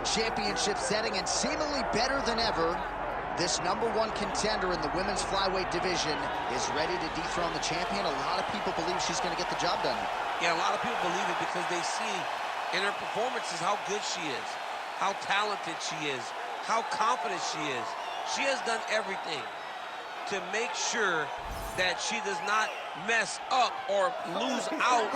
championship setting, and seemingly better than ever, this #1 contender in the women's flyweight division is ready to dethrone the champion. A lot of people believe she's going to get the job done. Yeah, a lot of people believe it because they see in her performances how good she is, how talented she is, how confident she is. She has done everything to make sure that she does not mess up or lose out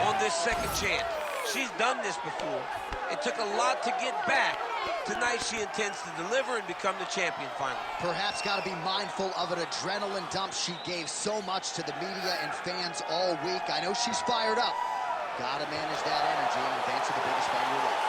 on this second chance. She's done this before. It took a lot to get back. Tonight she intends to deliver and become the champion finally. Perhaps got to be mindful of an adrenaline dump. She gave so much to the media and fans all week. I know she's fired up. Got to manage that energy in advance of the biggest fight of your life.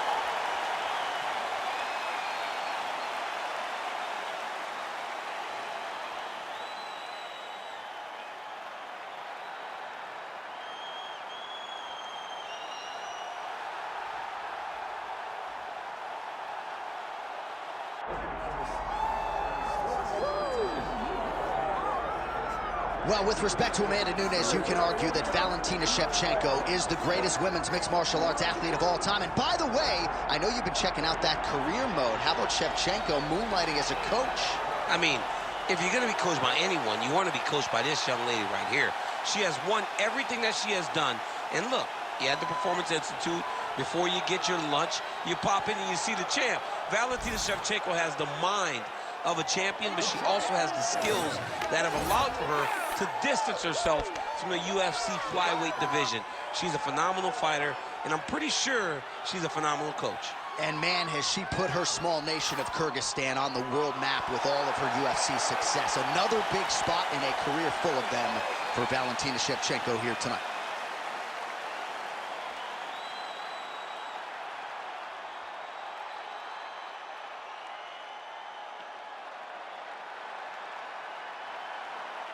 Well, with respect to Amanda Nunes, you can argue that Valentina Shevchenko is the greatest women's mixed martial arts athlete of all time. And by the way, I know you've been checking out that career mode. How about Shevchenko moonlighting as a coach? I mean, if you're going to be coached by anyone, you want to be coached by this young lady right here. She has won everything that she has done. And look, you had the Performance Institute. Before you get your lunch, you pop in and you see the champ. Valentina Shevchenko has the mind of a champion, but she also has the skills that have allowed for her to distance herself from the UFC flyweight division. She's a phenomenal fighter, and I'm pretty sure she's a phenomenal coach. And man, has she put her small nation of Kyrgyzstan on the world map with all of her UFC success. Another big spot in a career full of them for Valentina Shevchenko here tonight.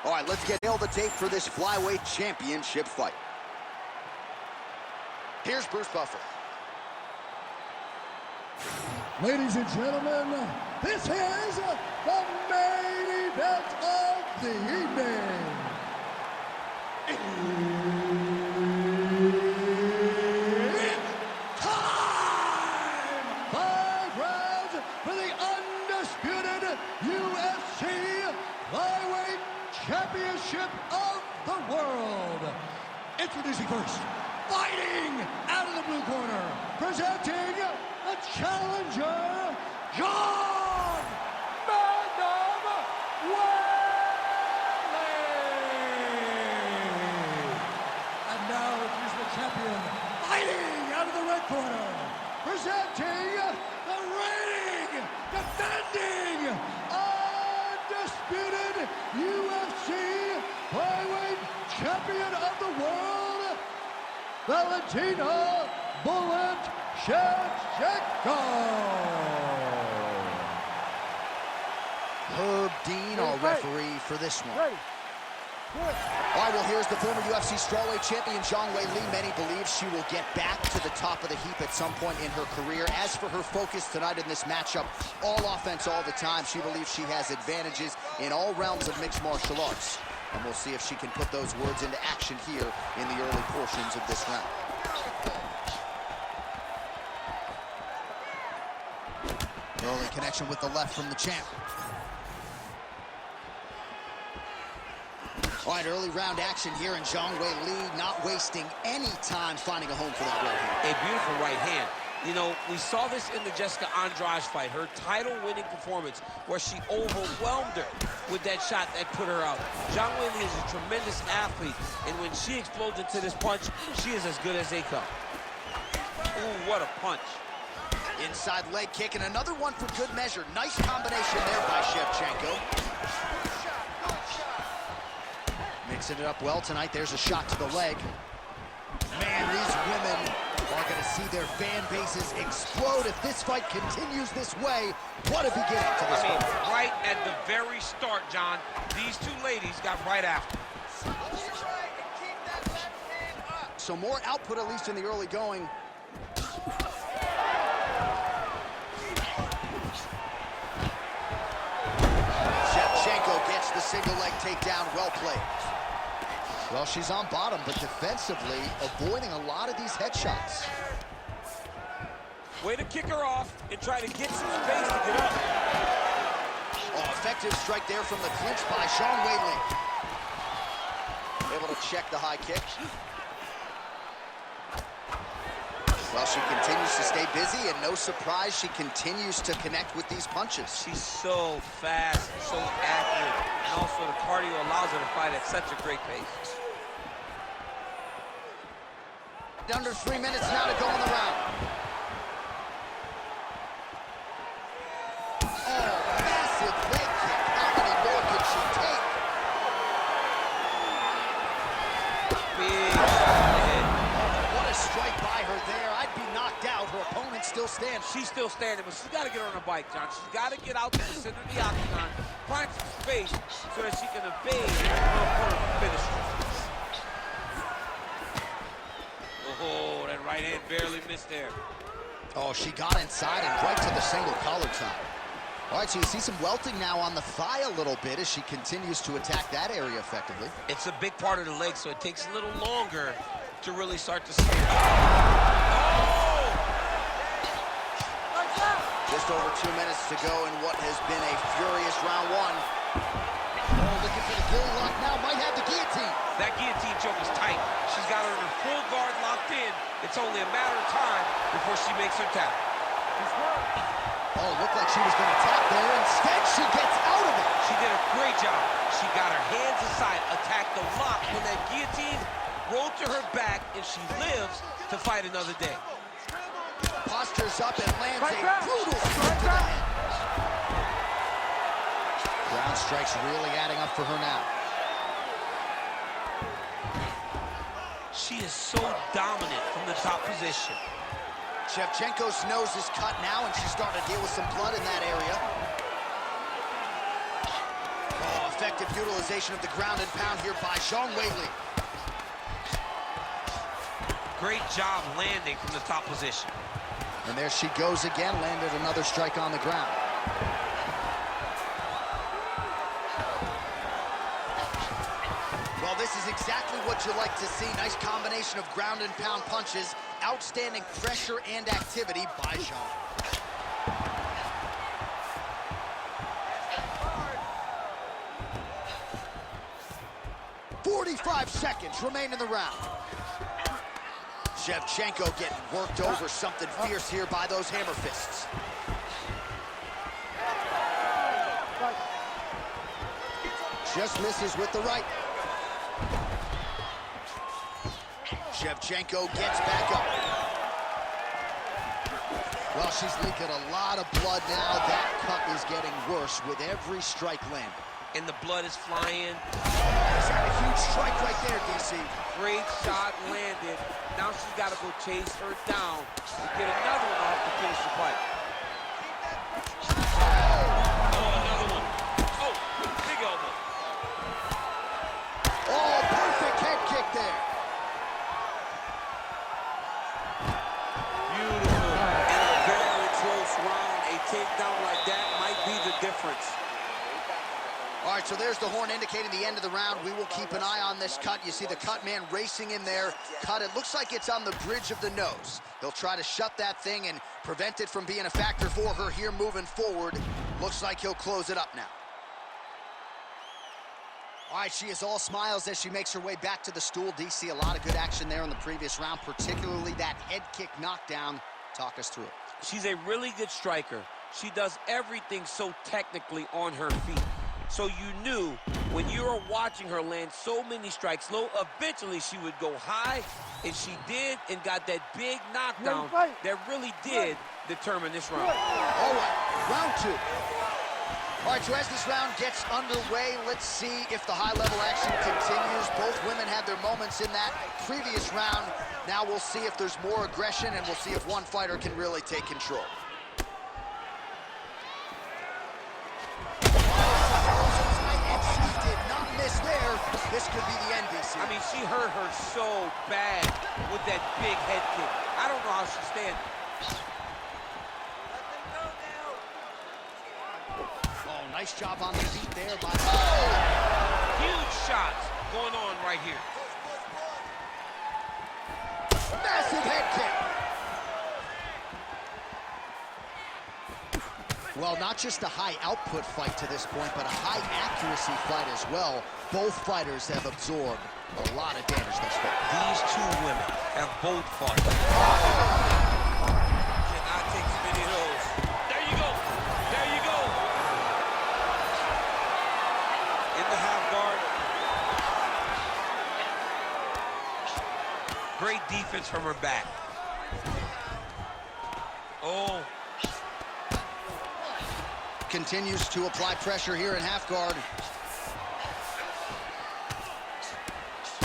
All right, let's get all the tape for this flyweight championship fight. Here's Bruce Buffer. Ladies and gentlemen, this is the main event of the evening. It's time! 5 rounds for the undisputed UFC flyweight championship of the world. Introducing first, fighting out of the blue corner, presenting the challenger, Zhang Weili. And now here's the champion, fighting out of the red corner, presenting the reigning, defending, undisputed UFC flyweight champion of the world, Valentina Bullet Shevchenko. Herb Dean, our referee for this one. All right, well, here's the former UFC strawweight champion, Zhang Weili. Many believe she will get back to the top of the heap at some point in her career. As for her focus tonight in this matchup, all offense all the time. She believes she has advantages in all realms of mixed martial arts. And we'll see if she can put those words into action here in the early portions of this round. Early connection with the left from the champ. All right, early round action here, and Zhang Weili not wasting any time finding a home for that right hand. A beautiful right hand. You know, we saw this in the Jessica Andrade fight, her title-winning performance, where she overwhelmed her with that shot that put her out. Zhang Weili is a tremendous athlete, and when she explodes into this punch, she is as good as they come. Ooh, what a punch. Inside leg kick, and another one for good measure. Nice combination there by Shevchenko. Mixing it up well tonight. There's a shot to the leg. Man, these women are going to see their fan bases explode if this fight continues this way. What a beginning to this fight. Right at the very start, John, these two ladies got right after. So more output, at least in the early going. Shevchenko gets the single leg takedown. Well played. Well, she's on bottom, but defensively avoiding a lot of these headshots. Way to kick her off and try to get some space to get up. Oh, effective strike there from the clinch by Weili. Able to check the high kick. Well, she continues to stay busy, and no surprise, she continues to connect with these punches. She's so fast, so accurate, and also the cardio allows her to fight at such a great pace. Under 3 minutes now to go in the round. Oh, massive leg kick. How many more could she take? Big shot in the head. What a strike by her there. I'd be knocked out. Her opponent still stands. She's still standing, but she's got to get on her bike, John. She's got to get out to the center of the octagon, find some space so that she can evade her opponent's finisher. Oh, that right hand barely missed there. Oh, she got inside and right to the single collar tie. All right, so you see some welting now on the thigh a little bit as she continues to attack that area effectively. It's a big part of the leg, so it takes a little longer to really start to see it. Oh! Just over 2 minutes to go in what has been a furious round one. Oh, looking for the gilly lock now, might have the guillotine. That guillotine choke is tight. She's got her in her full guard locked in. It's only a matter of time before she makes her tap. Oh, it looked like she was going to tap there. Instead, she gets out of it. She did a great job. She got her hands aside, attacked the lock when that guillotine rolled to her back, and she lives to fight another day. Postures up and lands a brutal strike to the head. Ground strikes really adding up for her now. She is so dominant from the top position. Shevchenko's nose is cut now, and she's starting to deal with some blood in that area. Oh, effective utilization of the ground and pound here by Weili. Great job landing from the top position. And there she goes again, landed another strike on the ground. Well, this is exactly what you like to see. Nice combination of ground and pound punches. Outstanding pressure and activity by Zhang. 45 seconds remain in the round. Shevchenko getting worked over, something fierce here by those hammer fists. Just misses with the right. Shevchenko gets back up. Well, she's leaking a lot of blood now. That cut is getting worse with every strike landing. And the blood is flying. He's had a huge strike right there, DC. Great shot landed. Now she's got to go chase her down and get another one off to finish the fight. Oh, another one. Oh, big elbow. Oh, perfect head kick there. Beautiful. In a very close round, a takedown like that might be the difference. All right, so there's the horn indicating the end of the round. We will keep an eye on this cut. You see the cut man racing in there. Cut, it looks like it's on the bridge of the nose. He'll try to shut that thing and prevent it from being a factor for her here moving forward. Looks like he'll close it up now. All right, she is all smiles as she makes her way back to the stool. DC, a lot of good action there in the previous round, particularly that head kick knockdown. Talk us through it. She's a really good striker. She does everything so technically on her feet. So you knew when you were watching her land so many strikes low, eventually she would go high, and she did, and got that big knockdown that really did determine this round. All right, round two. All right, so as this round gets underway, let's see if the high-level action continues. Both women had their moments in that previous round. Now we'll see if there's more aggression, and we'll see if one fighter can really take control. There, this could be the end, DC. I mean, she hurt her so bad with that big head kick. I don't know how she's standing. Oh, nice job on the feet there by... Oh! Huge shots going on right here. Massive head kick. Well, not just a high output fight to this point, but a high accuracy fight as well. Both fighters have absorbed a lot of damage thus far. These two women have both fought. Cannot take as many of those. There you go. There you go. In the half guard. Great defense from her back. Oh. Continues to apply pressure here in half guard.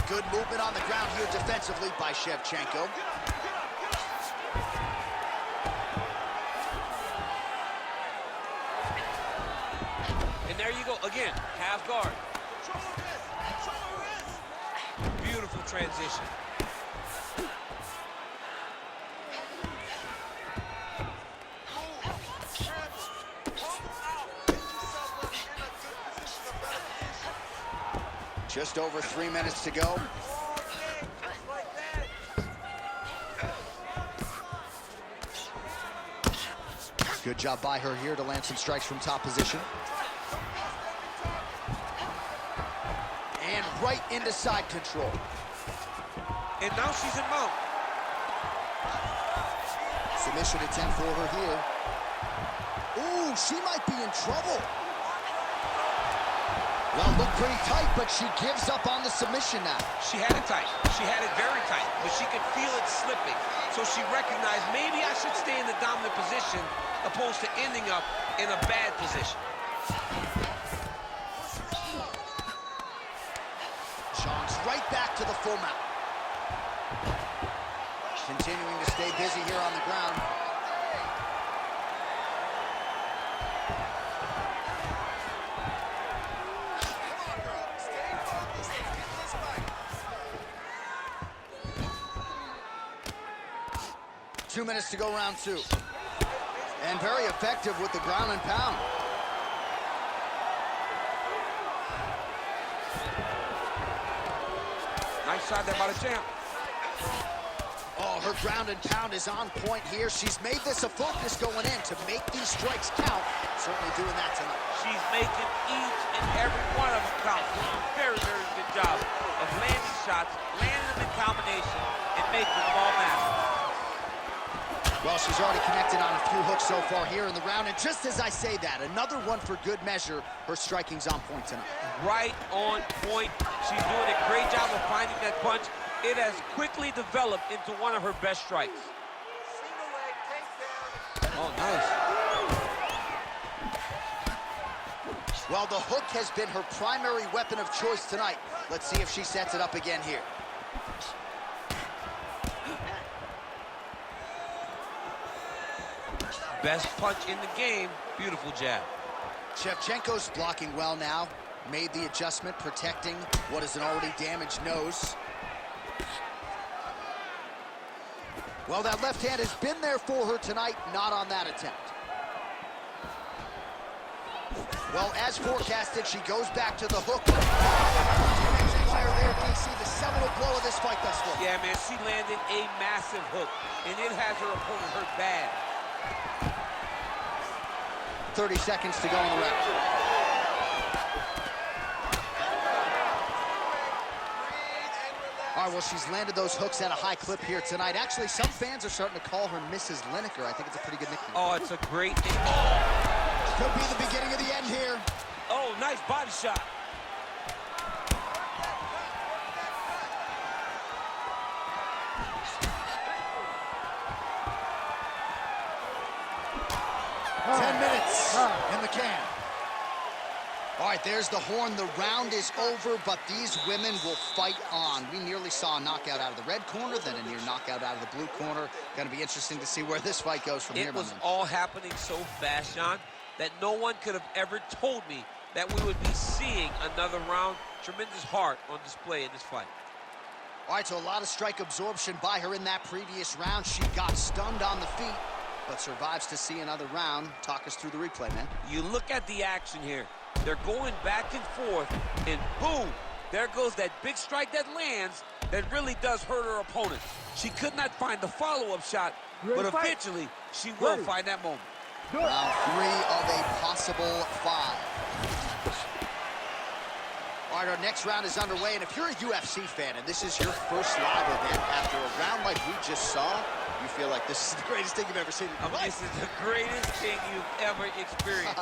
Good movement on the ground here defensively by Shevchenko. And there you go, again, half guard. Beautiful transition. Just over 3 minutes to go. Good job by her here to land some strikes from top position. And right into side control. And now she's in mount. Submission attempt for her here. Ooh, she might be in trouble. Well, looked pretty tight, but she gives up on the submission now. She had it tight. She had it very tight, but she could feel it slipping. So she recognized maybe I should stay in the dominant position opposed to ending up in a bad position. Zhang's right back to the full mount. Continuing to stay busy here on the ground. Two minutes to go, round two. And very effective with the ground and pound. Nice shot there by the champ. Oh, her ground and pound is on point here. She's made this a focus going in to make these strikes count. Certainly doing that tonight. She's making each and every one of them count. Very, very good job of landing shots, landing them in combination, and making them all matter. Well, she's already connected on a few hooks so far here in the round, and just as I say that, another one for good measure. Her striking's on point tonight. Right on point. She's doing a great job of finding that punch. It has quickly developed into one of her best strikes. Oh, nice. Well, the hook has been her primary weapon of choice tonight. Let's see if she sets it up again here. Best punch in the game. Beautiful jab. Shevchenko's blocking well now. Made the adjustment, protecting what is an already damaged nose. Well, that left hand has been there for her tonight, not on that attempt. Well, as forecasted, she goes back to the hook. Fire there, DC, the seminal blow of this fight thus far. Yeah, man, she landed a massive hook, and it has her opponent hurt bad. 30 seconds to go in the round. All right, well, she's landed those hooks at a high clip here tonight. Actually, some fans are starting to call her Mrs. Lineker. I think it's a pretty good nickname. Oh, it's a great... Could be the beginning of the end here. Oh, nice body shot. In the can. All right, there's the horn. The round is over, but these women will fight on. We nearly saw a knockout out of the red corner, then a near knockout out of the blue corner. Going to be interesting to see where this fight goes from here. It was all happening so fast, John, that no one could have ever told me that we would be seeing another round. Tremendous heart on display in this fight. All right, so a lot of strike absorption by her in that previous round. She got stunned on the feet, but survives to see another round. Talk us through the replay, man. You look at the action here. They're going back and forth, and boom, there goes that big strike that lands that really does hurt her opponent. She could not find the follow-up shot, but eventually she will find that moment. Round 3 of possible 5. All right, our next round is underway, and if you're a UFC fan and this is your first live event after a round like we just saw, you feel like this is the greatest thing you've ever seen in your life. This is the greatest thing you've ever experienced.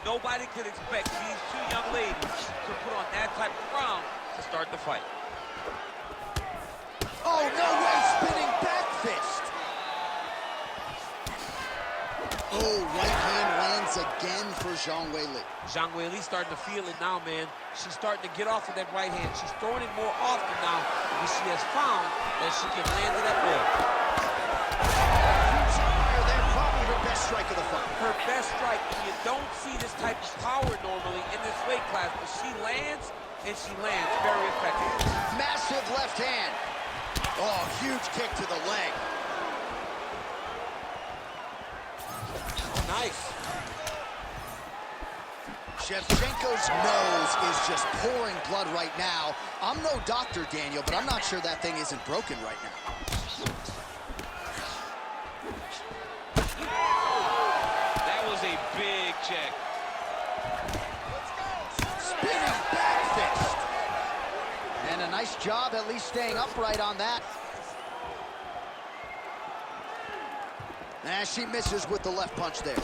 Nobody could expect these two young ladies to put on that type of round to start the fight. Oh, no way, spinning back fist. Oh, right hand lands again for Zhang Weili. Zhang Weili starting to feel it now, man. She's starting to get off of that right hand. She's throwing it more often now because she has found that she can land it at will. Huge fire there, probably her best strike of the fight. Her best strike. You don't see this type of power normally in this weight class, but she lands, and she lands very effective. Massive left hand. Oh, huge kick to the leg. Nice. Shevchenko's nose is just pouring blood right now. I'm no doctor, Daniel, but I'm not sure that thing isn't broken right now. That was a big check. Spinning back fist. And a nice job at least staying upright on that. And she misses with the left punch there.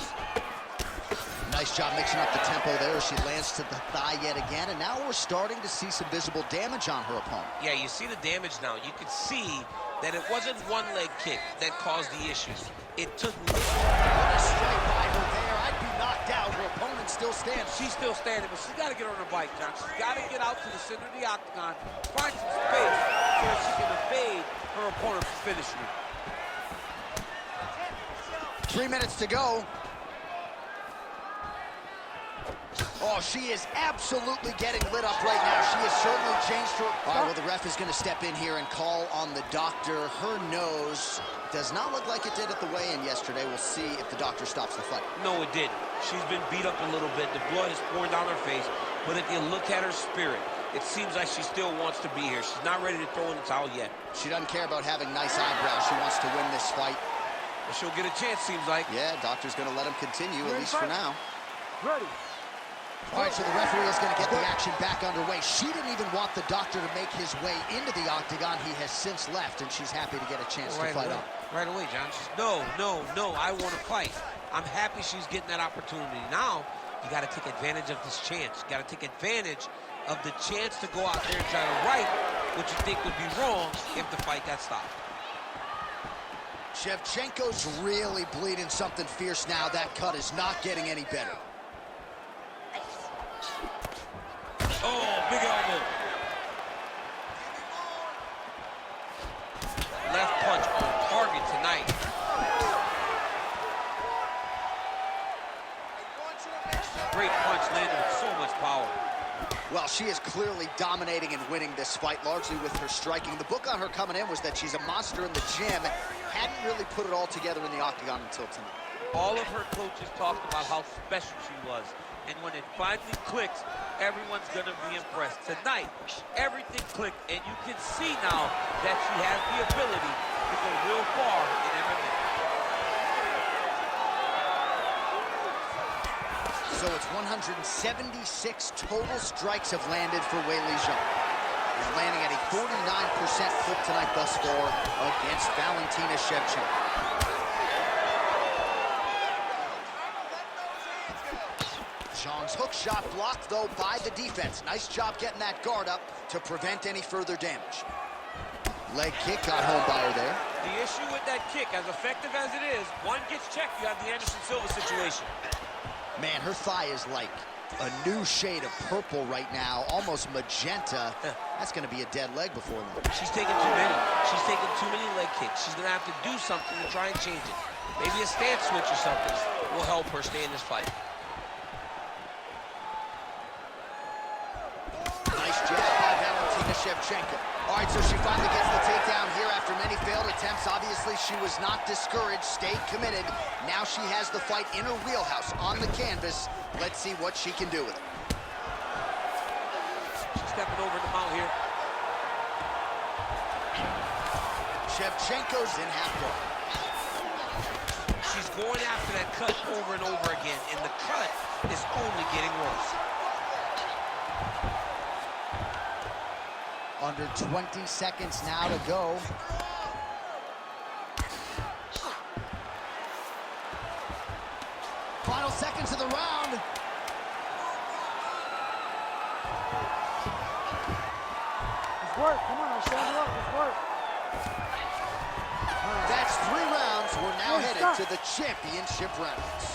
Nice job mixing up the tempo there. She lands to the thigh yet again, and now we're starting to see some visible damage on her opponent. Yeah, you see the damage now. You can see that it wasn't one leg kick that caused the issues. It took... What a straight by her there. I'd be knocked out. Her opponent still stands. She's still standing, but she's got to get on her bike, John. She's got to get out to the center of the octagon, find some space so that she can evade her opponent from finishing her. 3 minutes to go. Oh, she is absolutely getting lit up right now. She has certainly changed her... All right, well, the ref is going to step in here and call on the doctor. Her nose does not look like it did at the weigh-in yesterday. We'll see if the doctor stops the fight. No, it didn't. She's been beat up a little bit. The blood is pouring down her face. But if you look at her spirit, it seems like she still wants to be here. She's not ready to throw in the towel yet. She doesn't care about having nice eyebrows. She wants to win this fight. But she'll get a chance, seems like. Yeah, doctor's going to let him continue, at least for now. Ready. All right, so the referee is going to get the action back underway. She didn't even want the doctor to make his way into the octagon. He has since left, and she's happy to get a chance to fight on. Right away, John. She's, no, I want to fight. I'm happy she's getting that opportunity. Now, you got to take advantage of this chance. You got to take advantage of the chance to go out there and try to right what you think would be wrong if the fight got stopped. Shevchenko's really bleeding something fierce now. That cut is not getting any better. Oh, big elbow. Left punch on target tonight. Great punch landed with so much power. Well, she is clearly dominating and winning this fight, largely with her striking. The book on her coming in was that she's a monster in the gym. Hadn't really put it all together in the octagon until tonight. All of her coaches talked about how special she was. And when it finally clicks, everyone's going to be impressed. Tonight, everything clicked, and you can see now that she has the ability to go real far in MMA. So it's 176 total strikes have landed for Weili Zhang. Is landing at a 49% clip tonight thus far against Valentina Shevchenko. Zhang's hook shot blocked, though, by the defense. Nice job getting that guard up to prevent any further damage. Leg kick got home by her there. The issue with that kick, as effective as it is, one gets checked, you have the Anderson Silva situation. Man, her thigh is like a new shade of purple right now, almost magenta. That's going to be a dead leg before long. She's taking too many. She's taking too many leg kicks. She's going to have to do something to try and change it. Maybe a stance switch or something will help her stay in this fight. Nice jab by Valentina Shevchenko. All right, so she finally gets the takedown here after many failed attempts. Obviously, she was not discouraged, stayed committed. Now she has the fight in her wheelhouse on the canvas. Let's see what she can do with it. She's stepping over the mount here. Shevchenko's in half guard. She's going after that cut over and over again, and the cut is Under 20 seconds now to go. Final seconds of the round. It's work. Come on, I'll stand you up. It's work. That's 3 rounds. We're now headed to the championship rounds.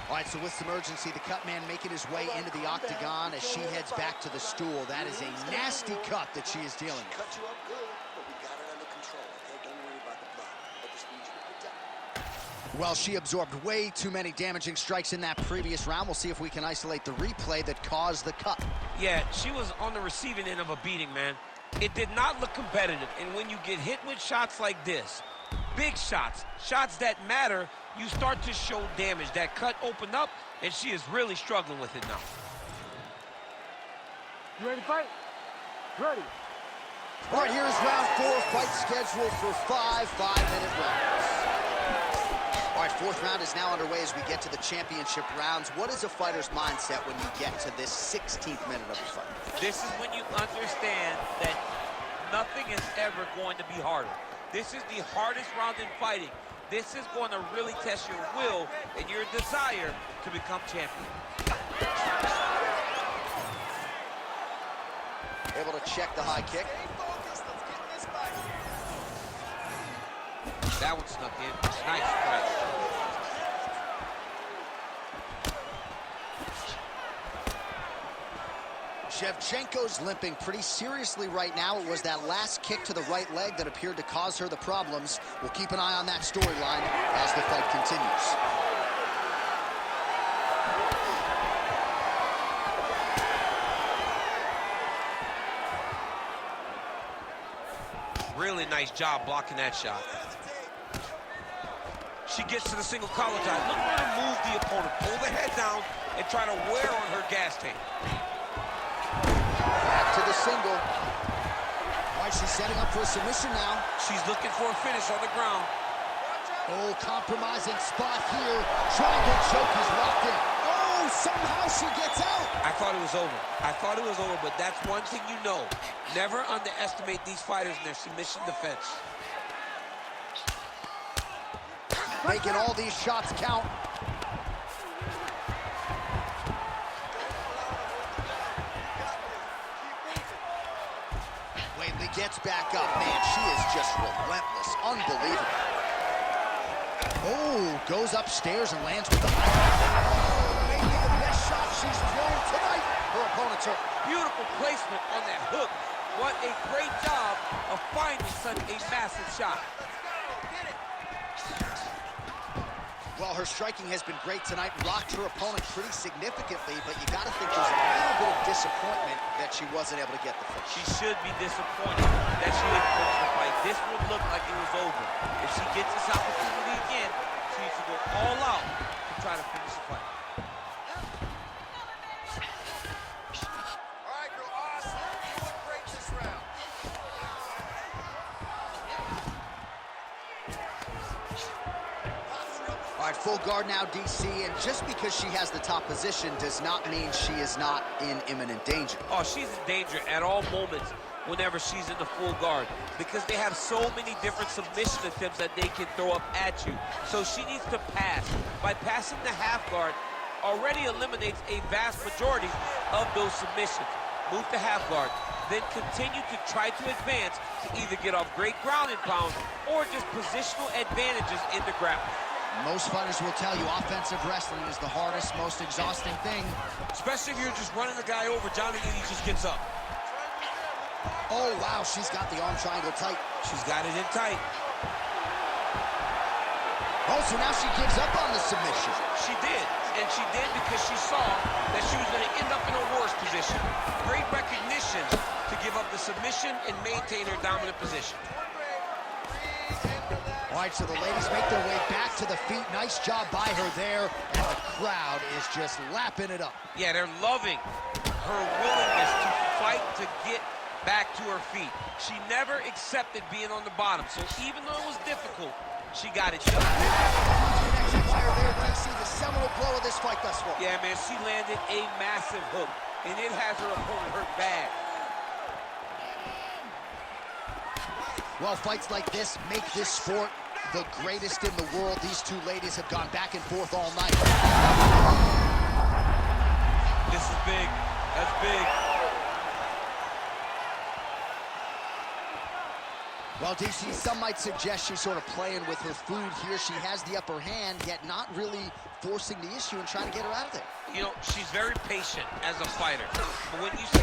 All right, so with some urgency, the cut man making his way into the octagon as she heads back to the stool. That is a nasty cut that she is dealing with. Cut you up good, but we got it under control. Okay, don't worry about the blood. I just need you to protect. Well, she absorbed way too many damaging strikes in that previous round. We'll see if we can isolate the replay that caused the cut. Yeah, she was on the receiving end of a beating, man. It did not look competitive, and when you get hit with shots like this, big shots, shots that matter, you start to show damage. That cut opened up, and she is really struggling with it now. You ready to fight? Ready. All right, here's round 4, fight scheduled for 5 5-minute rounds. All right, 4th round is now underway as we get to the championship rounds. What is a fighter's mindset when you get to this 16th minute of the fight? This is when you understand that nothing is ever going to be harder. This is the hardest round in fighting. This is going to really test your will and your desire to become champion. Able to check the high kick. That one snuck in. Nice strike. Shevchenko's limping pretty seriously right now. It was that last kick to the right leg that appeared to cause her the problems. We'll keep an eye on that storyline as the fight continues. Really nice job blocking that shot. She gets to the single collar tie. Look for her to move the opponent. Pull the head down and try to wear on her gas tank. Back to the single. All right, she's setting up for a submission now. She's looking for a finish on the ground. Oh, compromising spot here. Triangle choke is locked in. Oh, somehow she gets out. I thought it was over. I thought it was over, but that's one thing you know. Never underestimate these fighters in their submission defense. Making all these shots count. Weili gets back up. Man, she is just relentless. Unbelievable. Oh, goes upstairs and lands with the high kick. Maybe the best shot she's thrown tonight. Her opponent's hurt. Beautiful placement on that hook. What a great job of finding such a massive shot. Well, her striking has been great tonight, rocked her opponent pretty significantly, but you got to think there's a little bit of disappointment that she wasn't able to get the finish. She should be disappointed that she didn't finish the fight. This would look like it was over. If she gets this opportunity again, she needs to go all out to try to finish the fight. All right, girl, awesome. You look great this round. All right, full guard now, DC, and just because she has the top position does not mean she is not in imminent danger. Oh, she's in danger at all moments whenever she's in the full guard because they have so many different submission attempts that they can throw up at you. So she needs to pass. By passing the half guard, already eliminates a vast majority of those submissions. Move to half guard, then continue to try to advance to either get off great ground and pound or just positional advantages in the grappling. Most fighters will tell you offensive wrestling is the hardest, most exhausting thing. Especially if you're just running the guy over, Johnny, and he just gets up. Oh, wow, she's got the arm triangle tight. She's got it in tight. Oh, so now she gives up on the submission. She did, and she did because she saw that she was going to end up in a worse position. Great recognition to give up the submission and maintain her dominant position. All right, so the ladies make their way back to the feet. Nice job by her there, and the crowd is just lapping it up. Yeah, they're loving her willingness to fight to get back to her feet. She never accepted being on the bottom, so even though it was difficult, she got it done. Next empire there, DC, the seminal blow of this fight thus far. Yeah, man, she landed a massive hook, and it has her opponent hurt bad. Well, fights like this make this sport the greatest in the world. These two ladies have gone back and forth all night. This is big. That's big. Well, DC, some might suggest she's sort of playing with her food here. She has the upper hand, yet not really forcing the issue and trying to get her out of there. You know, she's very patient as a fighter. But when you see...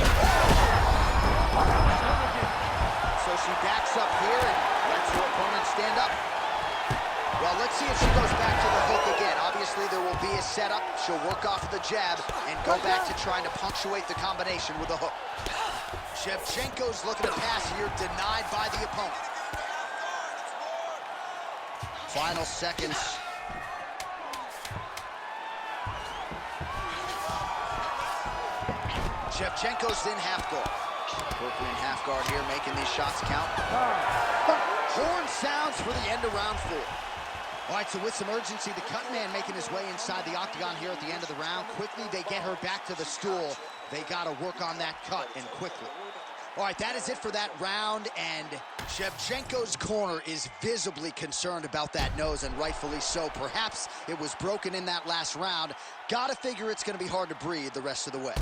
So she backs up here and lets her opponent stand up. Well, let's see if she goes back to the hook again. Obviously, there will be a setup. She'll work off of the jab and go back to trying to punctuate the combination with a hook. Shevchenko's looking to pass here, denied by the opponent. Final seconds. Shevchenko's in half guard. Berkeley in half guard here, making these shots count. Horn sounds for the end of round 4. All right, so with some urgency, the cut man making his way inside the octagon here at the end of the round. Quickly, they get her back to the stool. They got to work on that cut, and quickly. All right, that is it for that round, and Shevchenko's corner is visibly concerned about that nose, and rightfully so. Perhaps it was broken in that last round. Gotta figure it's gonna be hard to breathe the rest of the way.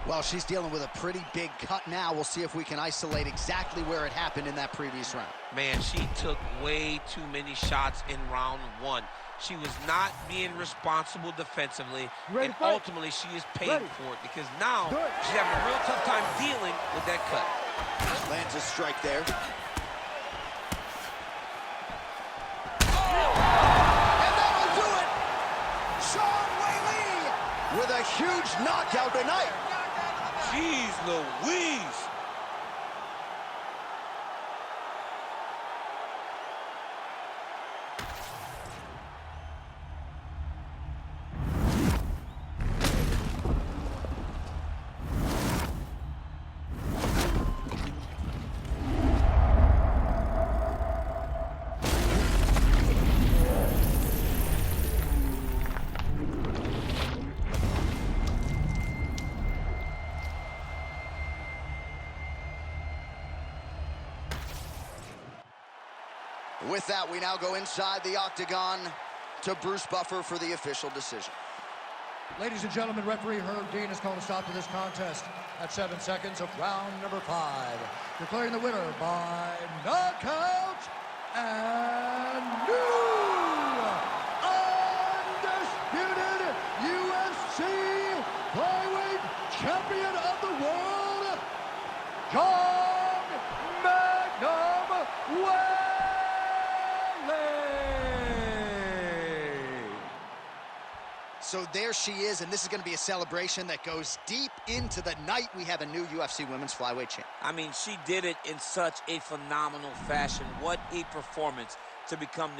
Well, she's dealing with a pretty big cut now. We'll see if we can isolate exactly where it happened in that previous round. Man, she took way too many shots in round 1. She was not being responsible defensively, and ultimately she is paying for it because now she's having a real tough time dealing with that cut. Lands a strike there. And that'll do it! Weili with a huge knockout tonight. Jeez Louise! With that, we now go inside the octagon to Bruce Buffer for the official decision. Ladies and gentlemen, referee Herb Dean has called a stop to this contest at 7 seconds of round number 5. Declaring the winner by knockout and new undisputed UFC flyweight champion of the world, Zhang Weili. So there she is, and this is going to be a celebration that goes deep into the night. We have a new UFC Women's Flyweight champ. I mean, she did it in such a phenomenal fashion. What a performance to become